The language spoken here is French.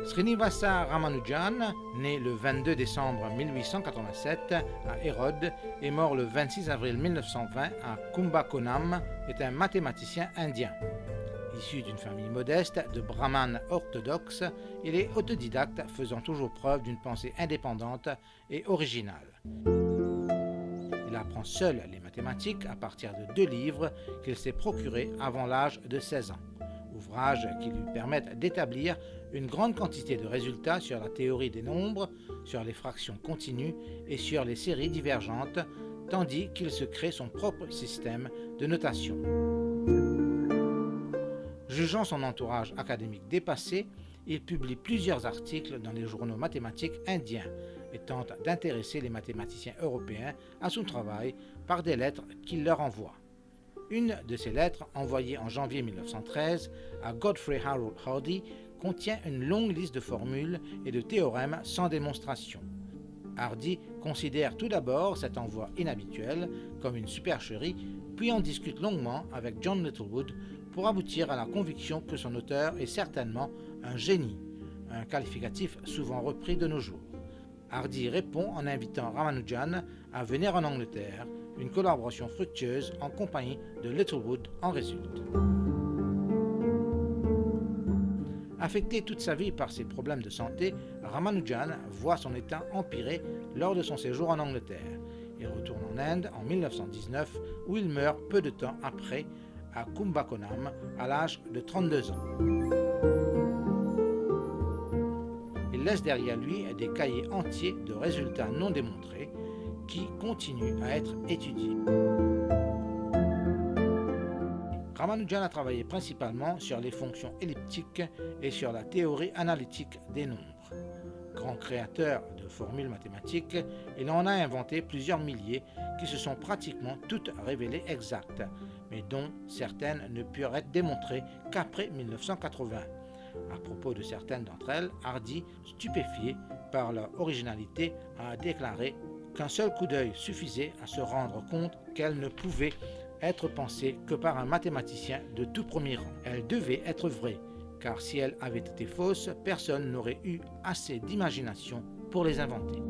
Srinivasa Ramanujan, né le 22 décembre 1887 à Erode et mort le 26 avril 1920 à Kumbakonam, est un mathématicien indien. Issu d'une famille modeste de brahmanes orthodoxes, il est autodidacte, faisant toujours preuve d'une pensée indépendante et originale. Il apprend seul les mathématiques à partir de 2 livres qu'il s'est procurés avant l'âge de 16 ans. Ouvrages qui lui permettent d'établir une grande quantité de résultats sur la théorie des nombres, sur les fractions continues et sur les séries divergentes, tandis qu'il se crée son propre système de notation. Jugeant son entourage académique dépassé, il publie plusieurs articles dans les journaux mathématiques indiens et tente d'intéresser les mathématiciens européens à son travail par des lettres qu'il leur envoie. Une de ces lettres, envoyée en janvier 1913 à Godfrey Harold Hardy, contient une longue liste de formules et de théorèmes sans démonstration. Hardy considère tout d'abord cet envoi inhabituel comme une supercherie, puis en discute longuement avec John Littlewood pour aboutir à la conviction que son auteur est certainement un génie, un qualificatif souvent repris de nos jours. Hardy répond en invitant Ramanujan à venir en Angleterre. Une collaboration fructueuse en compagnie de Littlewood en résulte. Affecté toute sa vie par ses problèmes de santé, Ramanujan voit son état empirer lors de son séjour en Angleterre. Il retourne en Inde en 1919 où il meurt peu de temps après à Kumbakonam à l'âge de 32 ans. Il laisse derrière lui des cahiers entiers de résultats non démontrés qui continuent à être étudiés. Ramanujan a travaillé principalement sur les fonctions elliptiques et sur la théorie analytique des nombres. Grand créateur de formules mathématiques, il en a inventé plusieurs milliers qui se sont pratiquement toutes révélées exactes, mais dont certaines ne purent être démontrées qu'après 1980. À propos de certaines d'entre elles, Hardy, stupéfié par leur originalité, a déclaré qu'un seul coup d'œil suffisait à se rendre compte qu'elle ne pouvait être pensée que par un mathématicien de tout premier rang. Elle devait être vraie, car si elle avait été fausse, personne n'aurait eu assez d'imagination pour les inventer.